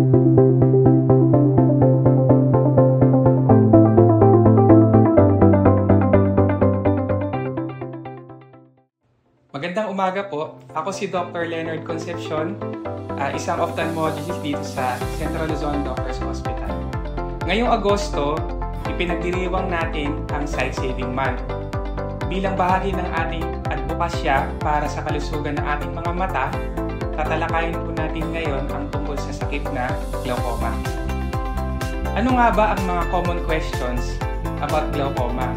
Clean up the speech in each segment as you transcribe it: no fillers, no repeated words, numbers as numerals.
Magandang umaga po. Ako si Dr. Leonard Concepcion, isang ophthalmologist dito sa Central Luzon Doctors Hospital. Ngayong Agosto, ipinagdiriwang natin ang Sight Saving Month. Bilang bahagi ng ating advokasya para sa kalusugan ng ating mga mata, tatalakayin po natin ngayon ang tungkol sa sakit na glaucoma. Ano nga ba ang mga common questions about glaucoma?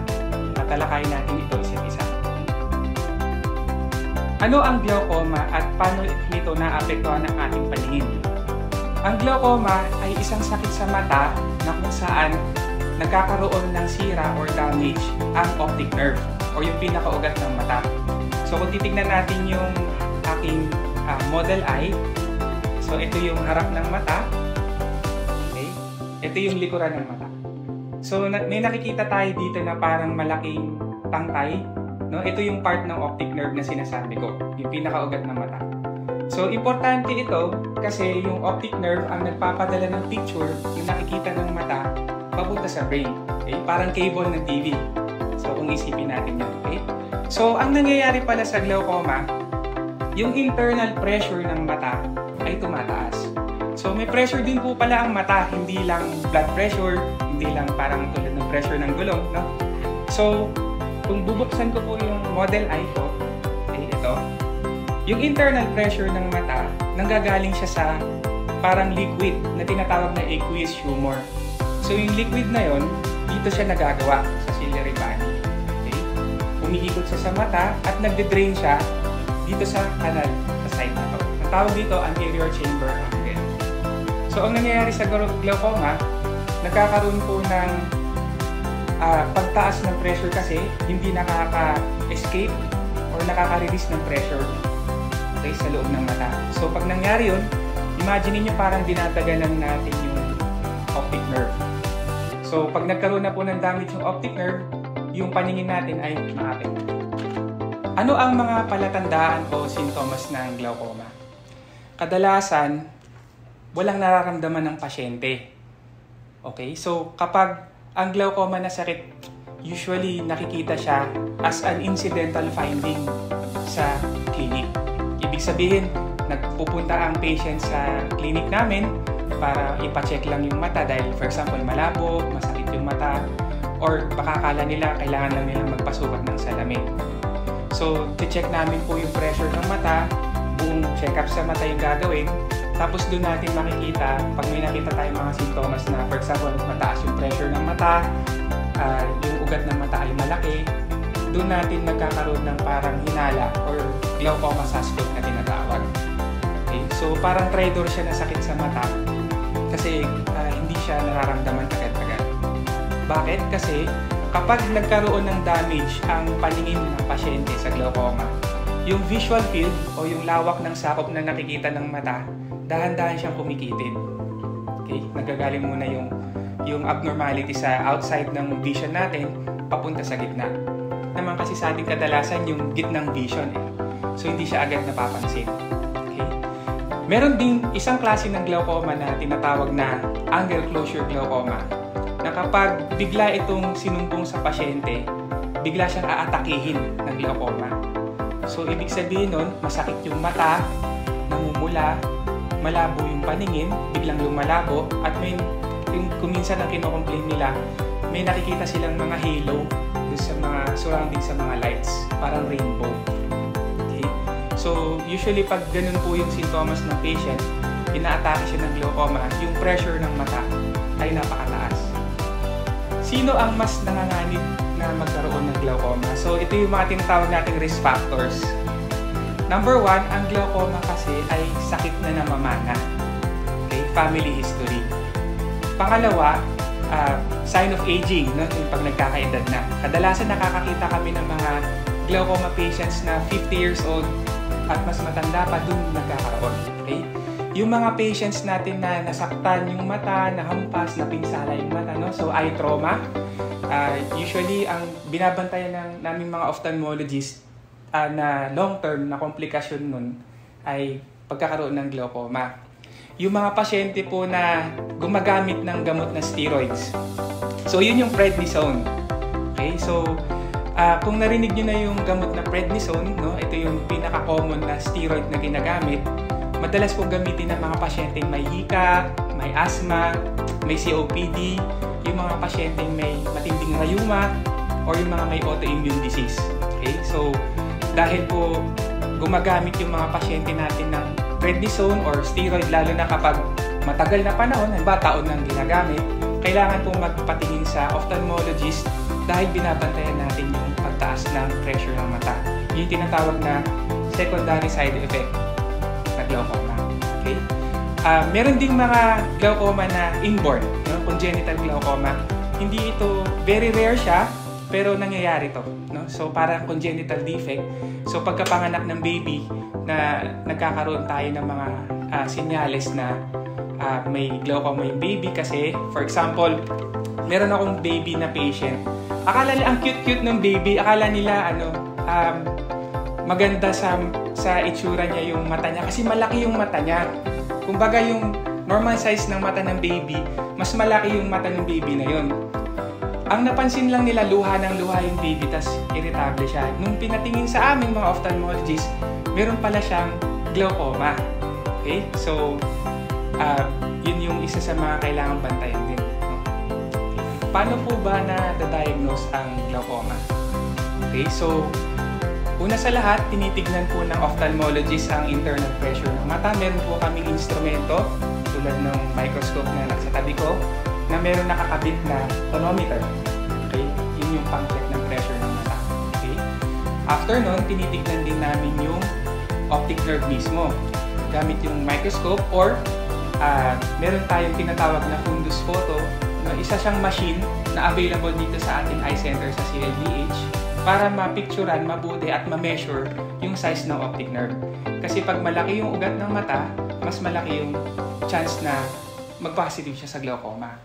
Tatalakayin natin ito isa't isa. Ano ang glaucoma at paano nito naapektuhan ang ating paningin? Ang glaucoma ay isang sakit sa mata na kung saan nagkakaroon ng sira or damage ang optic nerve o yung pinakaugat ng mata. So kung titignan natin yung aking model eye, so ito yung harap ng mata, okay? Ito yung likuran ng mata. So may nakikita tayo dito na parang malaking tangkay. No, ito yung part ng optic nerve na sinasabi ko, yung pinakaugat ng mata. So, importante ito kasi yung optic nerve ang nagpapadala ng picture, yung nakikita ng mata, papunta sa brain. Okay? Parang cable ng TV. So, kung isipin natin yun. Okay? So, ang nangyayari pala sa glaucoma, yung internal pressure ng mata ay tumataas. So, may pressure din po pala ang mata, hindi lang blood pressure, hindi lang parang tulad ng pressure ng gulong. No? So, kung bubuksan ko po yung model eye ko, okay, ito, yung internal pressure ng mata, nanggagaling siya sa parang liquid na tinatawag na aqueous humor. So yung liquid na yon, dito siya nagagawa sa ciliary body. Okay? Umiikot siya sa mata at nagde-drain siya dito sa kanal, sa side na to. Ang tawag dito, anterior chamber angle. So ang nangyayari sa glaucoma, nagkakaroon po ng pagtaas ng pressure kasi hindi nakaka-escape or nakaka-release ng pressure, okay, sa loob ng mata. So pag nangyari yun, imagine niyo parang dinadaganan natin yung optic nerve. So pag nagkaroon na po ng damage yung optic nerve, yung paningin natin ay maapekto. Ano ang mga palatandaan o sintomas ng glaucoma? Kadalasan, walang nararamdaman ng pasyente. Okay? So kapag ang glaucoma na sakit, usually nakikita siya as an incidental finding sa clinic. Ibig sabihin, nagpupunta ang patient sa clinic namin para ipacheck lang yung mata dahil for example malabo, masakit yung mata, or baka akala nila kailangan lang nilang magpasukat ng salamin. So, check namin po yung pressure ng mata, buong check-up sa mata yung gagawin. Tapos doon natin makikita, pag may nakita tayong mga sintomas na, for example, mataas yung pressure ng mata, yung ugat ng mata ay malaki, doon natin magkakaroon ng parang hinala or glaucoma suspect na tinatawag. Okay? So parang traitor siya na sakit sa mata kasi hindi siya nararamdaman agad-agad. Bakit? Kasi kapag nagkaroon ng damage ang paningin ng pasyente sa glaucoma, yung visual field o yung lawak ng sakop na nakikita ng mata, dahan-dahan siyang kumikitid. Okay? Nagagaling muna yung abnormality sa outside ng vision natin papunta sa gitna. Naman kasi sa ating kadalasan yung gitnang vision eh. So hindi siya agad napapansin. Okay? Meron ding isang klase ng glaucoma na tinatawag na angle closure glaucoma na kapag bigla itong sinumpong sa pasyente, bigla siyang aatakihin ng glaucoma. So ibig sabihin nun, masakit yung mata, namumula, malabo yung paningin, biglang lumalabo, at may yung kuminsan ang kino-complain nila, may nakikita silang mga halo sa mga surrounding sa mga lights, parang rainbow. Okay? So usually pag ganun po yung sintomas ng patient, inaatake siya ng glaucoma, yung pressure ng mata ay napakataas. Sino ang mas nanganganib na magkaroon ng glaucoma? So ito yung mga tinatawag nating risk factors. Number 1, ang glaucoma kasi ay sakit na namamana. Okay? Family history. Pangalawa, sign of aging, no? Yung pag nagkakaedad na. Kadalasan nakakakita kami ng mga glaucoma patients na 50 years old at mas matanda pa dun nagkakaroon. Okay? Yung mga patients natin na nasaktan yung mata, nahampas, napinsala yung mata, no? So eye trauma, usually ang binabantayan ng naming mga ophthalmologists na long-term na komplikasyon nun ay pagkakaroon ng glaucoma. yung mga pasyente po na gumagamit ng gamot na steroids. So, yun yung prednisone. Okay? So, kung narinig nyo na yung gamot na prednisone, no? Ito yung pinaka-common na steroid na ginagamit. Madalas pong gamitin ng mga pasyenteng may hika, may asthma, may COPD, yung mga pasyenteng may matinding rayuma, or yung mga may autoimmune disease. Okay? So, dahil po gumagamit yung mga pasyente natin ng prednisone or steroid, lalo na kapag matagal na panahon, taon nang ginagamit, kailangan po magpatingin sa ophthalmologist dahil binabantayan natin yung pagtaas ng pressure ng mata. Yung tinatawag na secondary side effect na glaucoma. Okay? Meron ding mga glaucoma na inborn, no? Congenital glaucoma. Hindi ito, very rare siya, pero nangyayari to. No? So, parang congenital defect. So, pagkapanganak ng baby, na nagkakaroon tayo ng mga senyales na may glaucoma yung baby kasi, for example, meron akong baby na patient. Akala nila, ang cute-cute ng baby, akala nila, maganda sa itsura niya yung mata niya kasi malaki yung mata niya. Kumbaga yung normal size ng mata ng baby, mas malaki yung mata ng baby na yun. Ang napansin lang nila, luha ng luha yung baby, tas irritable siya. Nung pinatingin sa aming mga ophthalmologist, meron pala siyang glaucoma. Okay? So, yun yung isa sa mga kailangang bantayan din. Okay. Paano po ba na-diagnose ang glaucoma? Okay, so, una sa lahat, tinitignan po ng ophthalmologist ang internal pressure ng mata. Meron po kaming instrumento, tulad ng microscope na nasa tabi ko, na meron nakakabit na tonometer. Okay? Yun yung pang-check ng pressure ng mata. Okay? After nun, tinitignan din namin yung optic nerve mismo. Gamit yung microscope or meron tayong tinatawag na fundus photo. No? Isa siyang machine na available dito sa ating eye center sa CLDH para mapicturan, mabuti at ma-measure yung size ng optic nerve. Kasi pag malaki yung ugat ng mata, mas malaki yung chance na mag-positive siya sa glaucoma.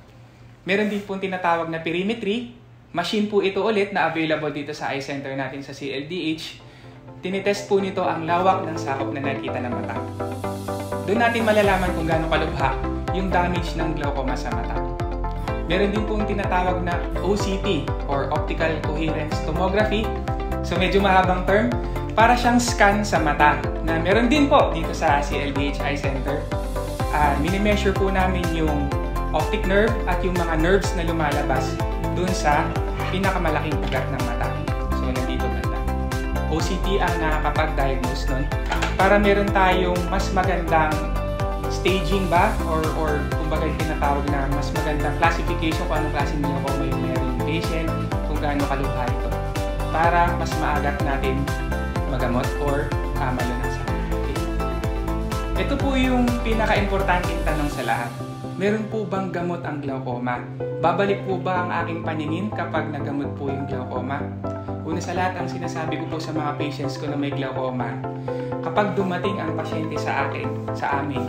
Meron din po tinatawag na perimetry. Machine po ito ulit na available dito sa eye center natin sa CLDH. Tinitest po nito ang lawak ng sakop na nakita ng mata. Doon natin malalaman kung gaano kalubha yung damage ng glaucoma sa mata. Meron din po tinatawag na OCT or Optical Coherence Tomography. So medyo mahabang term. Para siyang scan sa mata na meron din po dito sa CLDH Eye Center. Mini-measure po namin yung optic nerve at yung mga nerves na lumalabas dun sa pinakamalaking ugat ng mata. So, nandito banda. OCT ang nakakapag-diagnose nun para meron tayong mas magandang staging ba or kumbaga tinatawag na mas magandang classification kung anong klase ng glaucoma yung meron yung patient, kung gaano kalubha ito. Para mas maagat natin magamot or malunasan. Okay. Ito po yung pinaka-importanting tanong sa lahat. Meron po bang gamot ang glaucoma? Babalik po ba ang aking paningin kapag nagamot po yung glaucoma? Una sa lahat, ang sinasabi ko po sa mga patients ko na may glaucoma, kapag dumating ang pasyente sa amin,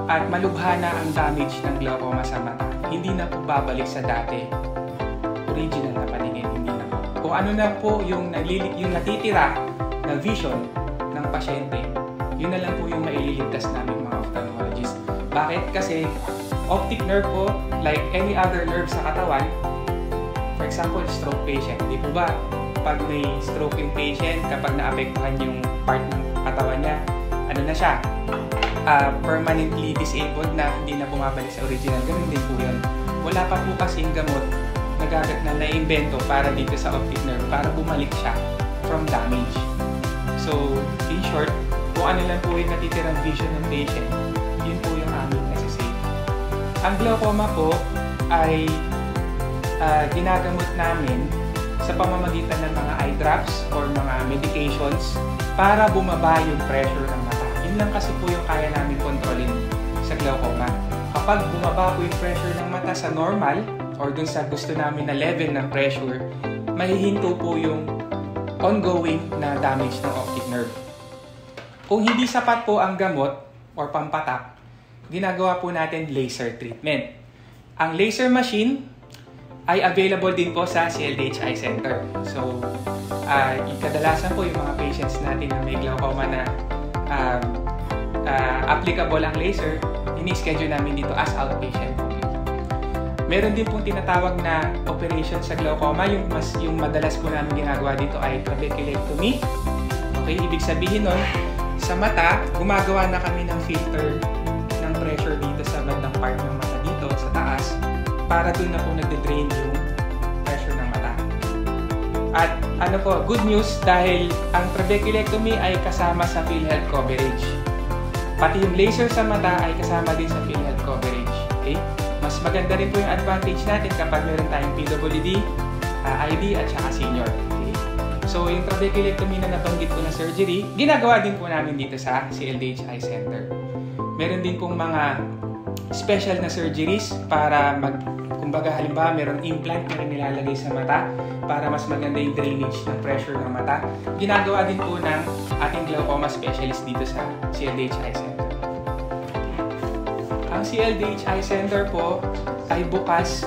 at malubha na ang damage ng glaucoma sa mata, hindi na po babalik sa dati. Original na paningin, hindi na po. Kung ano na po yung natitira na vision ng pasyente, yun na lang po yung maililigtas namin mga ophthalmologist. Bakit? Kasi optic nerve po, like any other nerve sa katawan, for example, stroke patient, di po ba? Pag may stroke yung patient, kapag naapektuhan yung part ng katawan niya, ano na siya? Permanently disabled na, hindi na bumabalik sa original. Ganun din po yun. Wala pa po kasing gamot na naimbento para dito sa optic nerve, para bumalik siya from damage. So, in short, kung ano lang po yung natitirang vision ng patient, yun po yung aming nasa-save. Ang glaucoma po ay ginagamot namin sa pamamagitan ng mga eye drops or mga medications para bumaba yung pressure ng mata. Yun lang kasi po yung kaya namin kontrolin sa glaucoma. Kapag bumaba po yung pressure ng mata sa normal or dun sa gusto namin na level ng pressure, mahihinto po yung ongoing na damage ng optic nerve. Kung hindi sapat po ang gamot or pampatak, ginagawa po natin laser treatment. Ang laser machine ay available din po sa CLDH Eye Center. So, kadalasan po yung mga patients natin na may glaucoma na applicable ang laser, ini-schedule namin dito as outpatient only. Meron din pong tinatawag na operation sa glaucoma. Yung madalas po namin ginagawa dito ay trabeculectomy. Okay, ibig sabihin nun, sa mata, gumagawa na kami ng filter ng pressure dito sa bandang part ng mata dito, sa taas, para doon na po nagde-drain yung pressure ng mata. At ano po, good news dahil ang trabeculectomy ay kasama sa PhilHealth coverage. Pati yung laser sa mata ay kasama din sa PhilHealth coverage. Okay? Mas maganda rin po yung advantage natin kapag meron tayong PWD, ID at saka senior. Okay? So yung trabeculectomy na nabanggit ko na surgery, ginagawa din po namin dito sa CLDH Eye Center. Meron din pong mga special na surgeries para kumbaga halimbawa meron implant na nilalagay sa mata para mas maganda yung drainage ng pressure ng mata. Ginagawa din po ng ating glaucoma specialist dito sa CLDH Eye Center. Ang CLDH Eye Center po ay bukas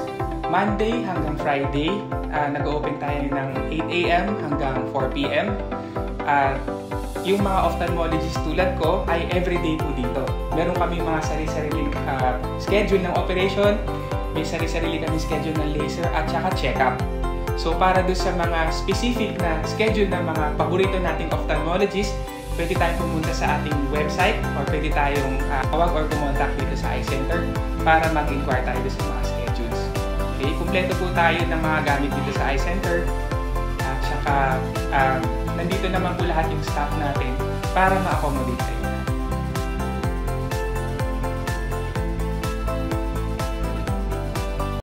Monday hanggang Friday. Nag-open tayo ng 8 a.m. hanggang 4 p.m. Yung mga ophthalmologist tulad ko ay everyday po dito. Meron kami mga sarili-sariling schedule ng operation, may sarili-sarili kami schedule ng laser at saka check-up. So para doon sa mga specific na schedule ng mga paborito nating ophthalmologist, pwede tayong pumunta sa ating website or pwede tayong tawag or kumontak dito sa Eye Center para mag-inquire tayo sa mga schedules. Okay, kumpleto po tayo ng mga gamit dito sa Eye Center at saka nandito naman po lahat yung staff natin para ma-accommodate kayo.